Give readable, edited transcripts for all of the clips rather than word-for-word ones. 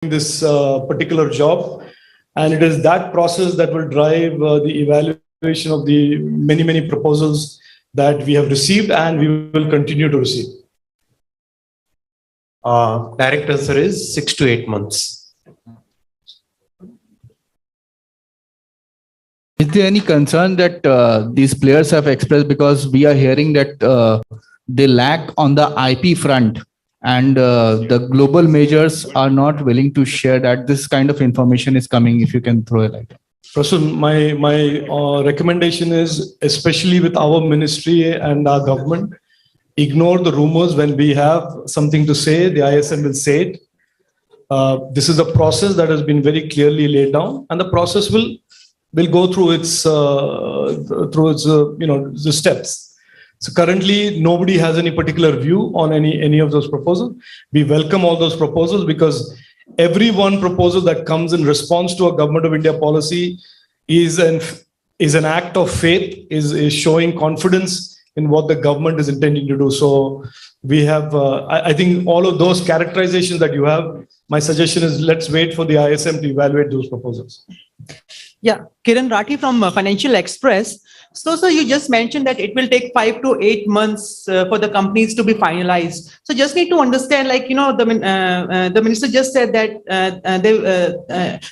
this particular job. And it is that process that will drive the evaluation of the many proposals that we have received and we will continue to receive. Direct answer is 6 to 8 months. Is there any concern that these players have expressed, because we are hearing that they lack on the IP front and the global majors are not willing to share that this kind of information is coming, if you can throw a light? Prasun, my recommendation is, especially with our ministry and our government, ignore the rumors. When we have something to say, the ISM will say it. This is a process that has been very clearly laid down, and the process will go through its the steps. So currently, nobody has any particular view on any of those proposals. We welcome all those proposals because every one proposal that comes in response to a Government of India policy is an act of faith, is showing confidence in what the government is intending to do. So we have, I think all of those characterizations that you have, my suggestion is let's wait for the ISM to evaluate those proposals. Yeah, Kiran Rathi from Financial Express. So you just mentioned that it will take 5 to 8 months for the companies to be finalized. So just need to understand, like, the minister just said that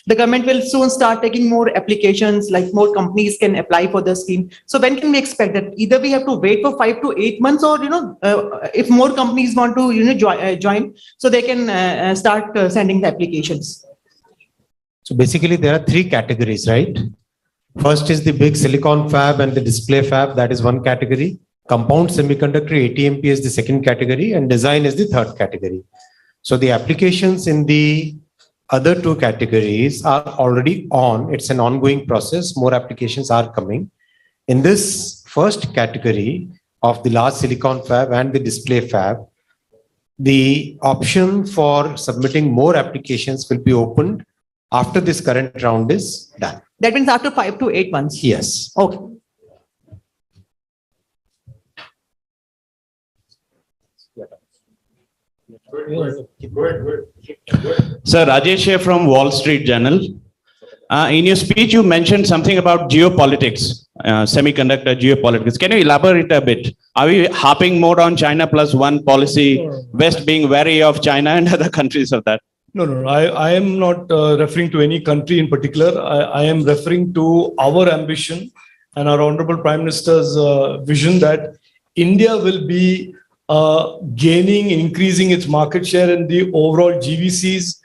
the government will soon start taking more applications, like more companies can apply for the scheme. So when can we expect that? Either we have to wait for 5 to 8 months, or if more companies want to join, so they can start sending the applications. So basically there are 3 categories, right? First is the big silicon fab and the display fab. That is one category. Compound semiconductor, ATMP, is the second category, and design is the third category. So the applications in the other 2 categories are already on. It's an ongoing process. More applications are coming. In this first category of the large silicon fab and the display fab, the option for submitting more applications will be opened after this current round is done. That means after 5 to 8 months. Yes. Okay. Sir, Rajesh here from Wall Street Journal. In your speech, you mentioned something about geopolitics, semiconductor geopolitics. Can you elaborate a bit? Are we harping more on China plus one policy, West being wary of China and other countries of that? No. I am not referring to any country in particular. I am referring to our ambition and our Honorable Prime Minister's vision that India will be gaining, increasing its market share in the overall GVCs,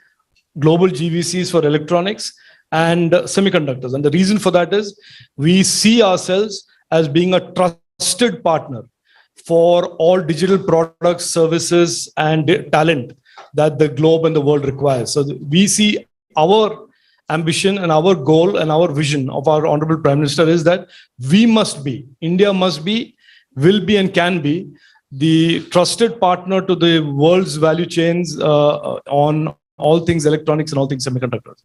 global GVCs for electronics and semiconductors. And the reason for that is we see ourselves as being a trusted partner for all digital products, services, and talent that the globe and the world requires. So we see our ambition and our goal and our vision of our Honorable Prime Minister is that we must be, India must be, will be, and can be the trusted partner to the world's value chains on all things electronics and all things semiconductors.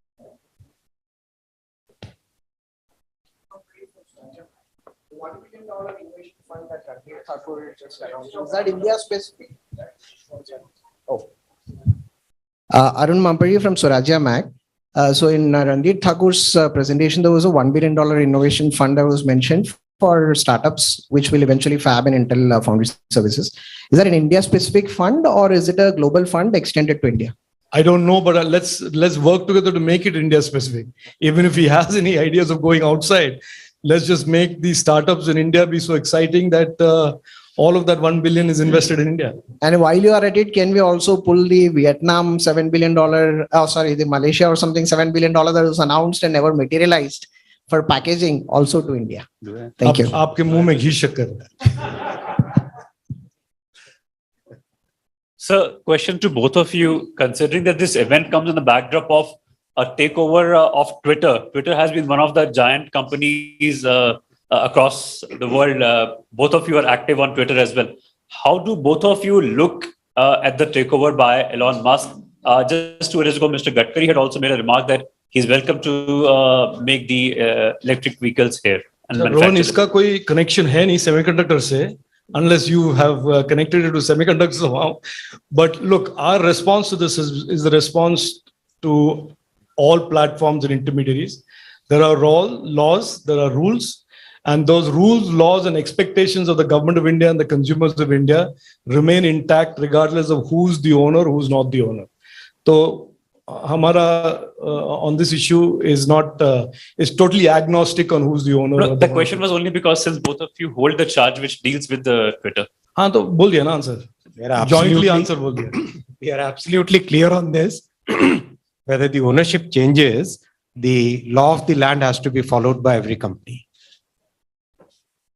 $1 billion innovation fund that Ranveer Thakur just announced, is that India specific? Oh. Arun Mampuri from Swarajya Mag. So in Ranveer Thakur's presentation, there was a $1 billion innovation fund that was mentioned for startups, which will eventually fab and Intel foundry services. Is that an India specific fund, or is it a global fund extended to India? I don't know, but let's work together to make it India specific. Even if he has any ideas of going outside, let's just make these startups in India be so exciting that all of that 1 billion is invested in India. And while you are at it, can we also pull the Vietnam $7 billion, the Malaysia or something $7 billion that was announced and never materialized for packaging also to India? Thank you. Aapke muh mein ghee shakkar. Sir, question to both of you. Considering that this event comes in the backdrop of a takeover of Twitter. Twitter has been one of the giant companies across the world. Both of you are active on Twitter as well. How do both of you look at the takeover by Elon Musk? Just 2 days ago, Mr. Gadkari had also made a remark that he's welcome to make the electric vehicles here. And Rohan, iska koi connection hai nahi semiconductor se, unless you have connected it to semiconductors somehow. But look, our response to this is the response to all platforms and intermediaries. There are laws, there are rules, and those rules, laws, and expectations of the government of India and the consumers of India remain intact regardless of who's the owner, who's not the owner. So, Hamara on this issue is not is totally agnostic on who's the owner. No, the question was only because since both of you hold the charge which deals with the Twitter. हाँ तो बोल दिया ना answer. Jointly answer बोल दिया. We are absolutely clear on this. Whether the ownership changes, the law of the land has to be followed by every company.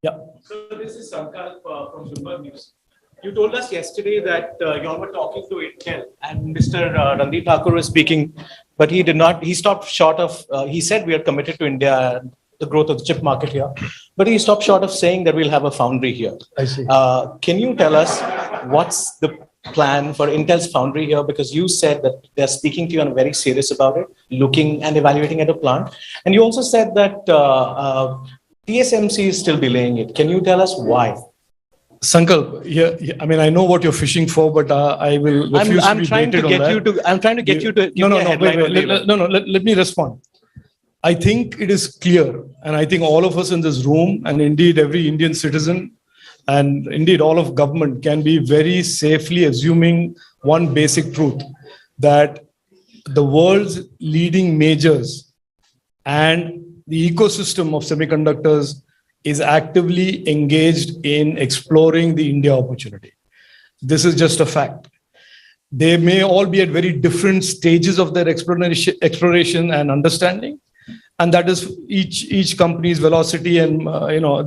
Yeah. So this is Sankalp from Bloomberg News. You told us yesterday that you all were talking to Intel and Mr. Randeep Thakur was speaking, but he did not, he stopped short of, he said we are committed to India and the growth of the chip market here, but he stopped short of saying that we'll have a foundry here. I see. Can you tell us what's the plan for Intel's foundry here? Because you said that they're speaking to you and very serious about it, looking and evaluating at a plant. And you also said that TSMC is still delaying it. Can you tell us why? Sankalp, yeah, I mean, I know what you're fishing for, but I will refuse to be baited on that. I'm trying to get you to give me a headline on David. Let me respond. I think it is clear, and I think all of us in this room, and indeed every Indian citizen, and indeed all of government can be very safely assuming one basic truth, that the world's leading majors and the ecosystem of semiconductors is actively engaged in exploring the India opportunity. This is just a fact. They may all be at very different stages of their exploration and understanding, and that is each company's velocity and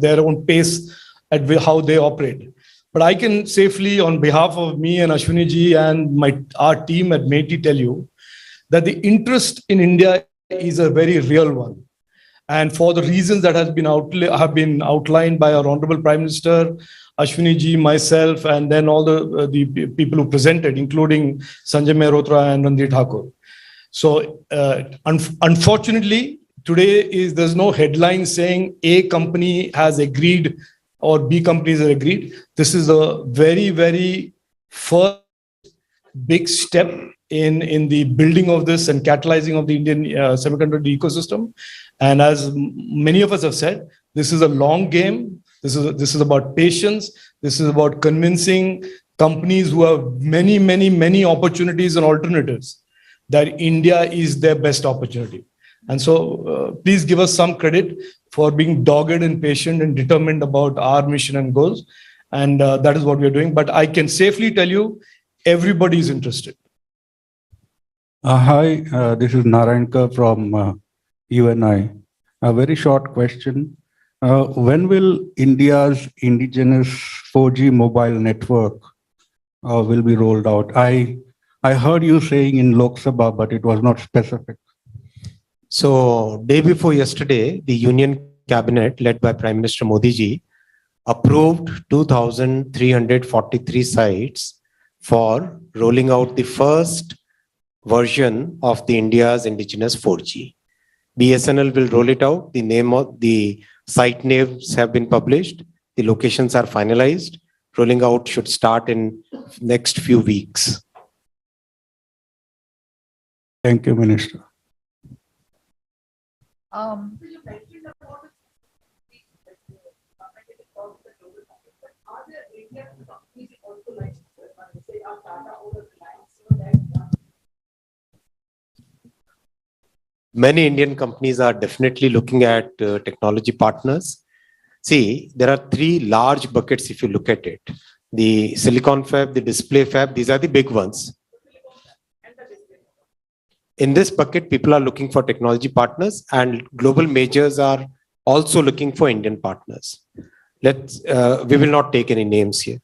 their own pace at how they operate. But I can safely, on behalf of me and Ashwini ji and our team at MeitY, tell you that the interest in India is a very real one. And for the reasons that have been outlined by our Honorable Prime Minister, Ashwini ji, myself, and then all the people who presented, including Sanjay Mehrotra and Randeep Thakur. So unfortunately, today there's no headline saying A company has agreed or B companies have agreed. This is a very, very first big step in the building of this and catalyzing of the Indian semiconductor ecosystem. And as many of us have said, this is a long game. This is about patience. This is about convincing companies who have many, many, many opportunities and alternatives that India is their best opportunity. And so please give us some credit for being dogged and patient and determined about our mission and goals. And that is what we are doing. But I can safely tell you, everybody is interested. Hi, this is Narayanka from UNI. A very short question. When will India's indigenous 4G mobile network will be rolled out? I heard you saying in Lok Sabha, but it was not specific. So, day before yesterday, the Union Cabinet, led by Prime Minister Modi ji, approved 2,343 sites for rolling out the first version of the India's indigenous 4G. BSNL will roll it out. The name of the site names have been published. The locations are finalized. Rolling out should start in next few weeks. Thank you, Minister. Many Indian companies are definitely looking at technology partners. See, there are three large buckets if you look at it. The silicon fab, the display fab, these are the big ones. In this bucket, people are looking for technology partners, and global majors are also looking for Indian partners. We will not take any names here.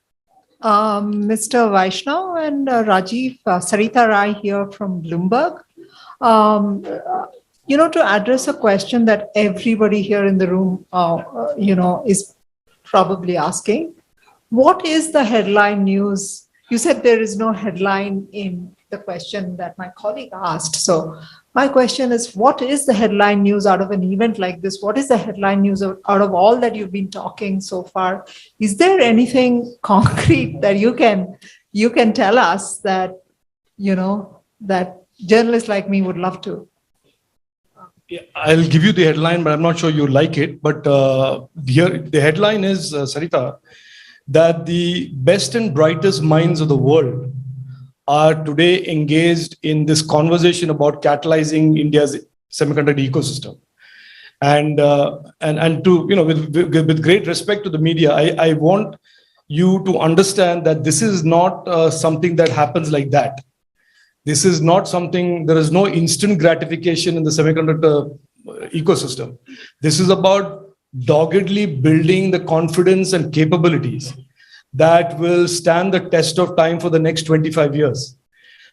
Mr. Vaishnav and Rajiv, Sarita Rai here from Bloomberg. To address a question that everybody here in the room, is probably asking, what is the headline news? You said there is no headline in the question that my colleague asked. So my question is, what is the headline news out of an event like this? What is the headline news out of all that you've been talking so far? Is there anything concrete that you can tell us that, that journalists like me would love to. Yeah, I'll give you the headline, but I'm not sure you like it. But here, the headline is, Sarita, that the best and brightest minds of the world are today engaged in this conversation about catalyzing India's semiconductor ecosystem. And to, with great respect to the media, I want you to understand that this is not something that happens like that. This is not something, there is no instant gratification in the semiconductor ecosystem. This is about doggedly building the confidence and capabilities that will stand the test of time for the next 25 years.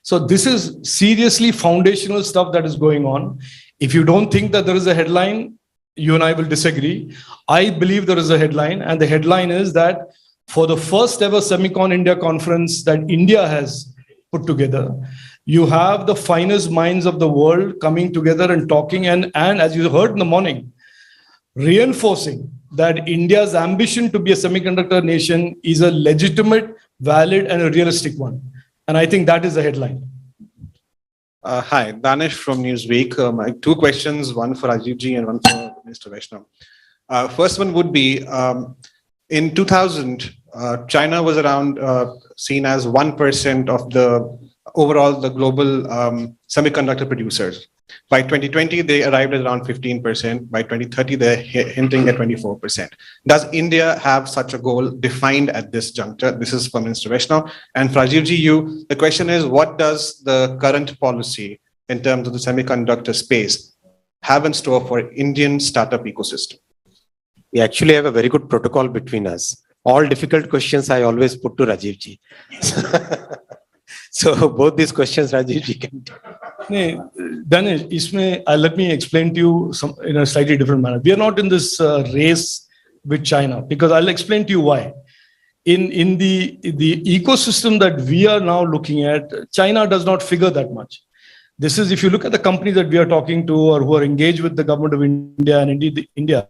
So this is seriously foundational stuff that is going on. If you don't think that there is a headline, you and I will disagree. I believe there is a headline, and the headline is that for the first ever Semicon India conference that India has put together, you have the finest minds of the world coming together and talking, and as you heard in the morning, reinforcing that India's ambition to be a semiconductor nation is a legitimate, valid, and a realistic one. And I think that is the headline. Hi, Danish from Newsweek. My two questions, one for Rajiv ji and one for Mr. Vaishnav. First one would be, in 2000, China was around seen as 1% of the global semiconductor producers. By 2020, they arrived at around 15%. By 2030, they're hinting at 24%. Does India have such a goal defined at this juncture? This is for Mr. Vaishnav. And for Rajiv ji, the question is, what does the current policy in terms of the semiconductor space have in store for Indian startup ecosystem? We actually have a very good protocol between us. All difficult questions I always put to Rajiv ji. So both these questions, Rajiv ji can take. Danish, let me explain to you in a slightly different manner. We are not in this race with China, because I'll explain to you why. In the ecosystem that we are now looking at, China does not figure that much. This is, if you look at the companies that we are talking to or who are engaged with the government of India and indeed India,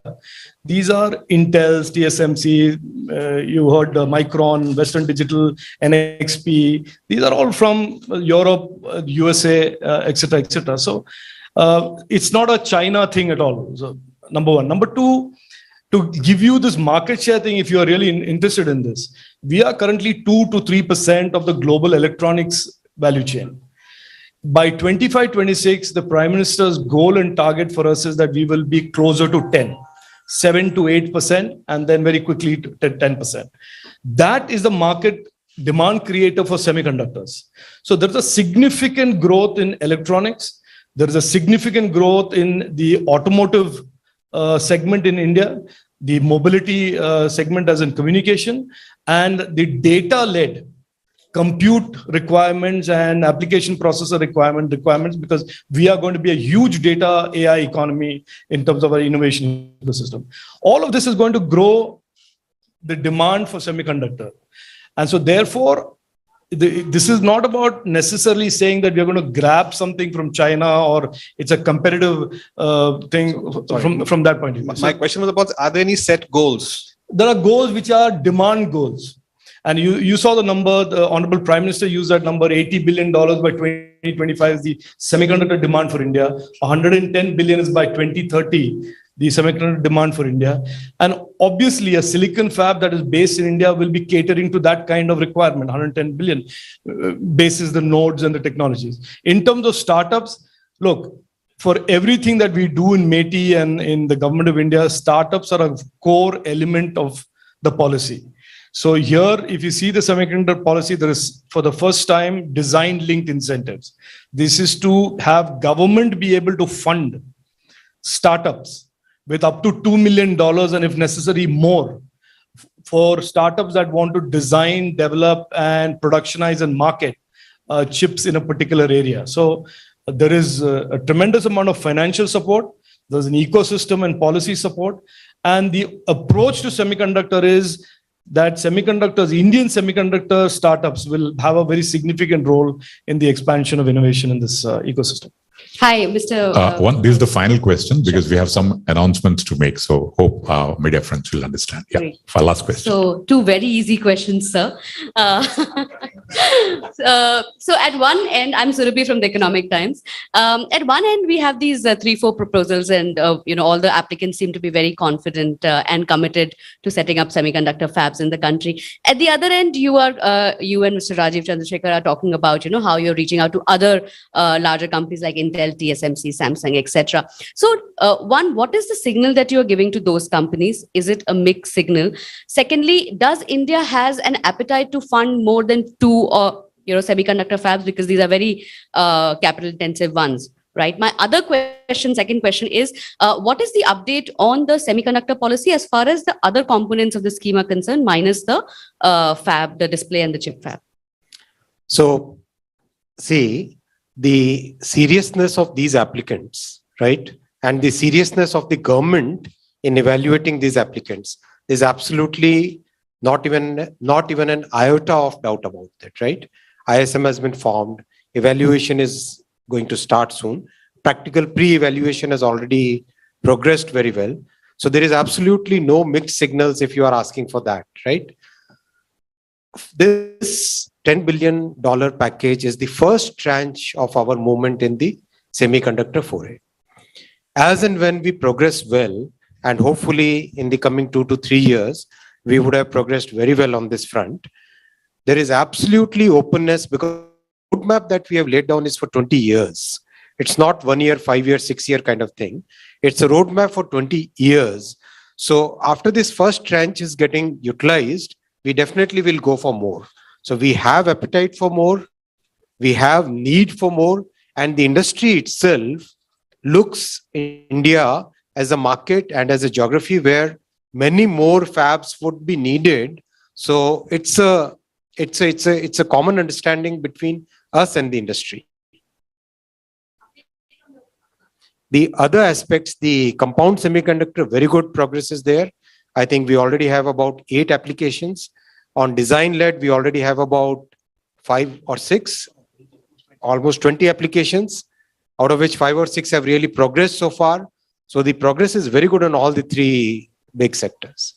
these are Intel's, TSMC, you heard Micron, Western Digital, NXP. These are all from Europe, USA, etc., etc. So it's not a China thing at all. So, number one. Number two, to give you this market share thing, if you are really interested in this, we are currently 2 to 3% of the global electronics value chain. By 25-26, the Prime Minister's goal and target for us is that we will be closer to 7 to 8%, and then very quickly to 10%. That is the market demand creator for semiconductors. So there's a significant growth in electronics. There is a significant growth in the automotive segment in India, the mobility segment as in communication, and the data-led compute requirements and application processor requirements, because we are going to be a huge data AI economy in terms of our innovation ecosystem. All of this is going to grow the demand for semiconductor. And so therefore, this is not about necessarily saying that we are going to grab something from China or it's a competitive thing from that point of view. My question was about, are there any set goals? There are goals which are demand goals. And you saw the number, the Honorable Prime Minister used that number, $80 billion by 2025 is the semiconductor demand for India. 110 billion is by 2030, the semiconductor demand for India. And obviously a silicon fab that is based in India will be catering to that kind of requirement, 110 billion, basis the nodes and the technologies. In terms of startups, look, for everything that we do in METI and in the government of India, startups are a core element of the policy. So here, if you see the semiconductor policy, there is, for the first time, design-linked incentives. This is to have government be able to fund startups with up to $2 million and if necessary more for startups that want to design, develop, and productionize and market chips in a particular area. So there is a tremendous amount of financial support. There's an ecosystem and policy support. And the approach to semiconductor is that Indian semiconductor startups will have a very significant role in the expansion of innovation in this ecosystem. Hi, Mr. This is the final question because we have some announcements to make. So hope media friends will understand. Yeah, Great. last question. So, two very easy questions, sir. So at one end, I'm Surabhi from the Economic Times. At one end, we have these 3-4 proposals, and all the applicants seem to be very confident and committed to setting up semiconductor fabs in the country. At the other end, you and Mr. Rajiv Chandrasekhar are talking about how you're reaching out to other larger companies like Intel, TSMC, Samsung, etc. So, one, what is the signal that you are giving to those companies? Is it a mixed signal? Secondly, does India has an appetite to fund more than 2 semiconductor fabs, because these are very capital intensive ones, right? My other second question is, what is the update on the semiconductor policy as far as the other components of the scheme are concerned, minus the fab, the display and the chip fab? So, see, the seriousness of these applicants, right, and the seriousness of the government in evaluating these applicants, there's absolutely not even an iota of doubt about that, right? ISM has been formed. Evaluation is going to start soon. Practical pre-evaluation has already progressed very well. So there is absolutely no mixed signals if you are asking for that, right? This $10 billion package is the first tranche of our movement in the semiconductor foray. As and when we progress well, and hopefully in the coming 2 to 3 years, we would have progressed very well on this front. There is absolutely openness, because the roadmap that we have laid down is for 20 years. It's not 1 year, 5 year, 6 year kind of thing. It's a roadmap for 20 years. So after this first tranche is getting utilized, we definitely will go for more. So we have appetite for more, we have need for more, and the industry itself looks in India as a market and as a geography where many more fabs would be needed. So it's a common understanding between us and the industry. The other aspects, the compound semiconductor, very good progress is there. I think we already have about 8 applications. On design-led, we already have about 5 or 6, almost 20 applications, out of which 5 or 6 have really progressed so far. So the progress is very good on all the 3 big sectors.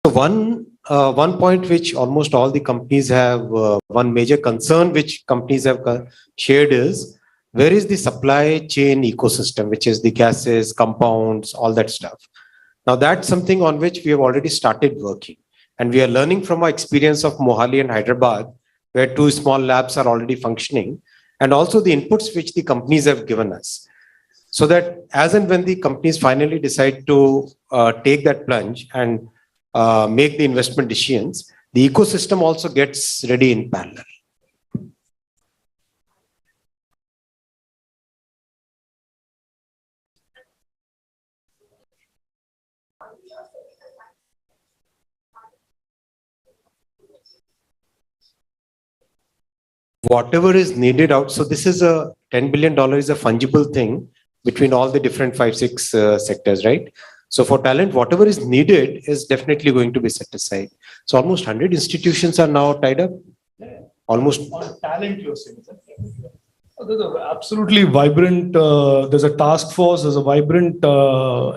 One point which almost all the companies have, one major concern which companies have shared is, where is the supply chain ecosystem, which is the gases, compounds, all that stuff. Now that's something on which we have already started working. And we are learning from our experience of Mohali and Hyderabad, where 2 small labs are already functioning, and also the inputs which the companies have given us. So that as and when the companies finally decide to take that plunge and make the investment decisions, the ecosystem also gets ready in parallel. Whatever is needed out, so this is a $10 billion is a fungible thing between all the different 5-6 sectors, right? So for talent, whatever is needed is definitely going to be set aside. So almost 100 institutions are now tied up. Almost. On talent, you're saying, sir? There's an absolutely vibrant, there's a task force, there's a vibrant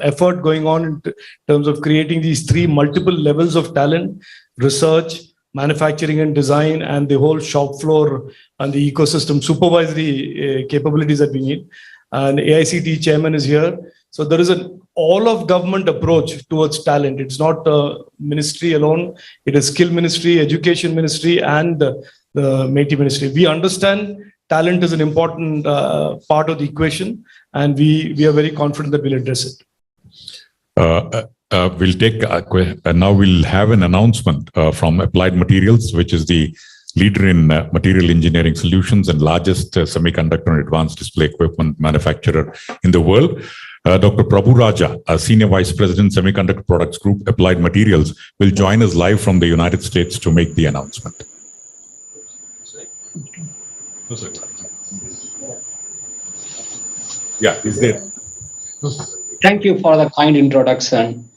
effort going on in terms of creating these 3 multiple levels of talent: research, manufacturing and design, and the whole shop floor and the ecosystem supervisory capabilities that we need. And AICT chairman is here. So there is an all of government approach towards talent. It's not a ministry alone. It is skill ministry, education ministry, and the METI ministry. We understand talent is an important part of the equation, and we are very confident that we'll address it. We'll take now we'll have an announcement from Applied Materials, which is the leader in material engineering solutions and largest semiconductor and advanced display equipment manufacturer in the world. Dr. Prabhu Raja, Senior Vice President, Semiconductor Products Group, Applied Materials, will join us live from the United States to make the announcement. No, sir. Yeah, is there? Thank you for the kind introduction.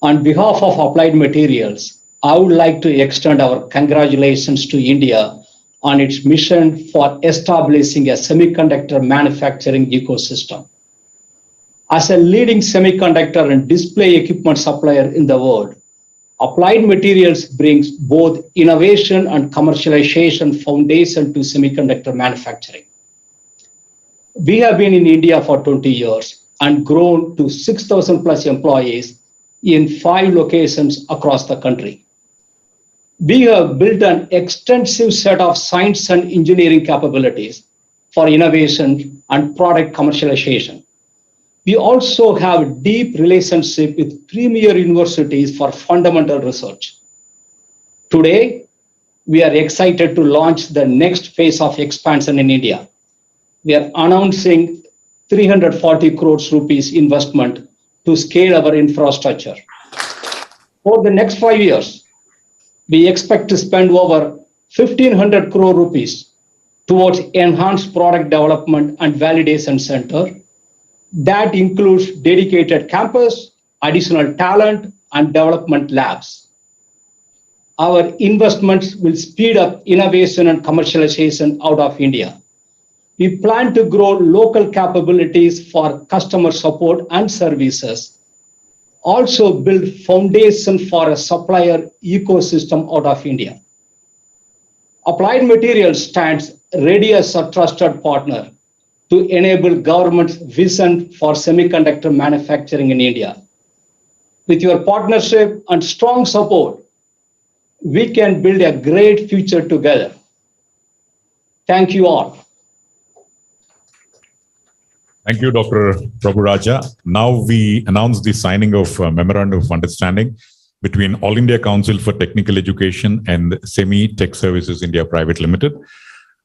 On behalf of Applied Materials, I would like to extend our congratulations to India on its mission for establishing a semiconductor manufacturing ecosystem. As a leading semiconductor and display equipment supplier in the world, Applied Materials brings both innovation and commercialization foundation to semiconductor manufacturing. We have been in India for 20 years and grown to 6,000 plus employees in 5 locations across the country. We have built an extensive set of science and engineering capabilities for innovation and product commercialization. We also have a deep relationship with premier universities for fundamental research. Today, we are excited to launch the next phase of expansion in India. We are announcing 340 crores rupees investment to scale our infrastructure. For the next 5 years, we expect to spend over 1,500 crore rupees towards enhanced product development and validation center. That includes dedicated campus, additional talent, and development labs. Our investments will speed up innovation and commercialization out of India. We plan to grow local capabilities for customer support and services. Also build foundation for a supplier ecosystem out of India. Applied Materials stands ready as a trusted partner to enable government's vision for semiconductor manufacturing in India. With your partnership and strong support, we can build a great future together. Thank you all. Thank you, Dr. Prabhu Raja. Now we announce the signing of Memorandum of Understanding between All India Council for Technical Education and Semi Tech Services India Private Limited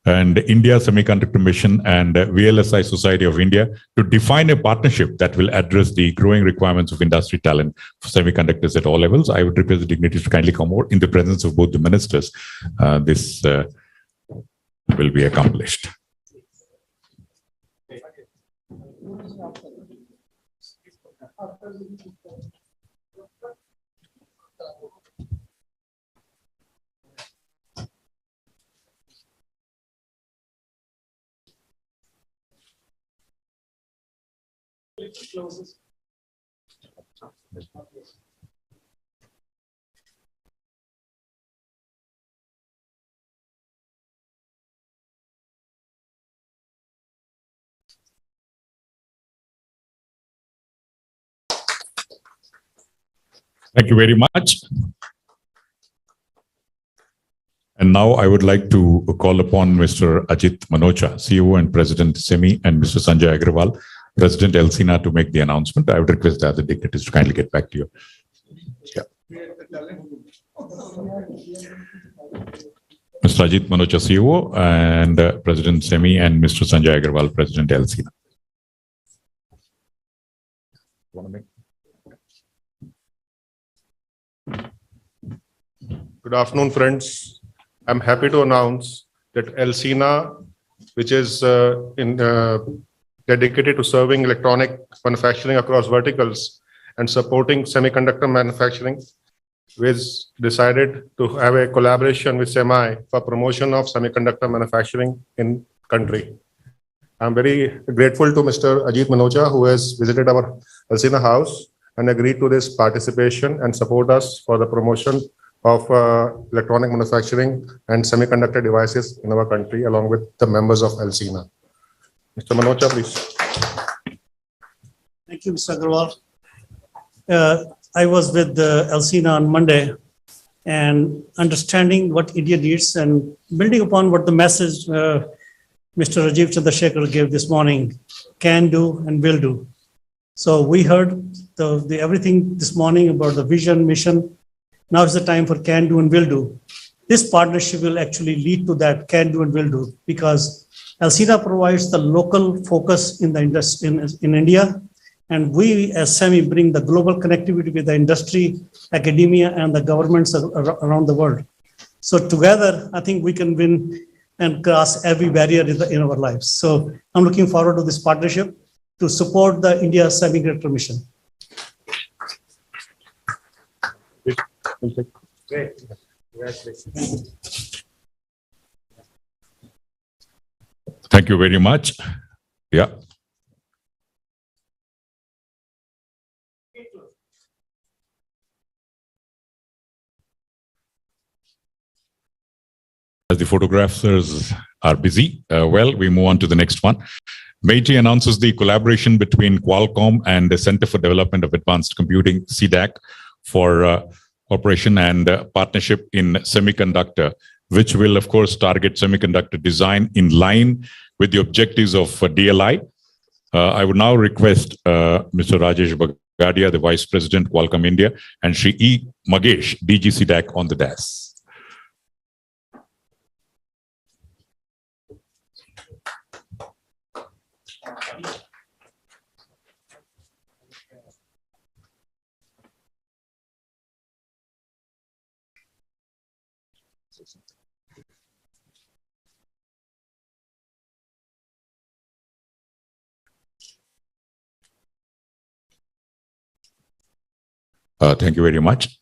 and India Semiconductor Mission and VLSI Society of India to define a partnership that will address the growing requirements of industry talent for semiconductors at all levels. I would request the dignitaries to kindly come over in the presence of both the ministers. This will be accomplished. Thank you very much. And now I would like to call upon Mr. Ajit Manocha, CEO and President SEMI, and Mr. Sanjay Agrawal, President Elsina, to make the announcement. I would request the other dignitaries to kindly get back to you. Yeah. Mr. Ajit Manocha, CEO, and President SEMI, and Mr. Sanjay Agrawal, President Elsina. Good afternoon, friends. I'm happy to announce that Elsina, which is dedicated to serving electronic manufacturing across verticals and supporting semiconductor manufacturing, was decided to have a collaboration with SEMI for promotion of semiconductor manufacturing in country. I'm very grateful to Mr. Ajit Manocha, who has visited our Elsina house and agreed to this participation and support us for the promotion of electronic manufacturing and semiconductor devices in our country, along with the members of Elsina. Mr. Manocha, please. Thank you, Mr. Agrawal. I was with Elsina on Monday and understanding what India needs and building upon what the message Mr. Rajiv Chandrasekhar gave this morning, can do and will do. So we heard the everything this morning about the vision, mission. Now is the time for can do and will do. This partnership will actually lead to that can do and will do, because Elsina provides the local focus in the industry in India, and we as SEMI bring the global connectivity with the industry, academia, and the governments around the world. So together, I think we can win and cross every barrier in our lives. So I'm looking forward to this partnership to support the India semiconductor mission. Great. Thank you very much. Yeah. As the photographers are busy, we move on to the next one. MeitY announces the collaboration between Qualcomm and the Center for Development of Advanced Computing, CDAC, for cooperation and partnership in semiconductor, which will, of course, target semiconductor design in line with the objectives of DLI. I would now request Mr. Rajesh Bagadia, the Vice President, Qualcomm India, and Shri E. Magesh, DG CDAC, on the dais. Thank you very much.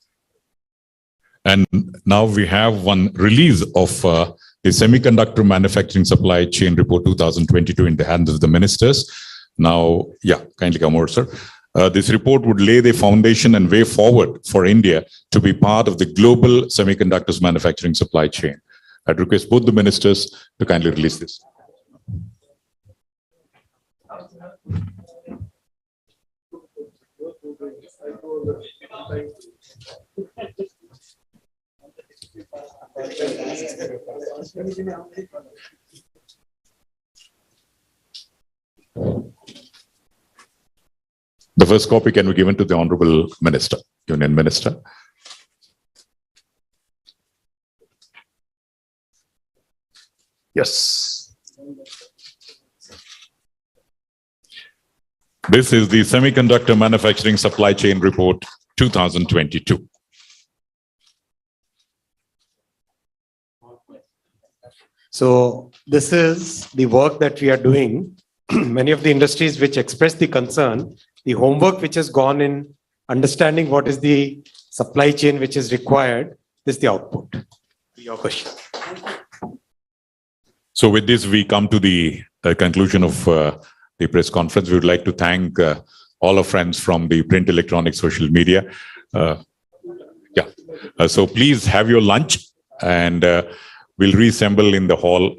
And now we have one release of the Semiconductor Manufacturing Supply Chain Report 2022 in the hands of the ministers. Now, kindly come over, sir. This report would lay the foundation and way forward for India to be part of the global semiconductors manufacturing supply chain. I'd request both the ministers to kindly release this. The first copy can be given to the Honorable Minister, Union Minister. Yes. This is the Semiconductor Manufacturing Supply Chain Report 2022. So this is the work that we are doing. Many of the industries which express the concern, the homework which has gone in understanding what is the supply chain which is required, this is the output. Your question. So with this, we come to the conclusion of the press conference. We would like to thank all our friends from the print, electronic, social media. So please have your lunch, and we'll reassemble in the hall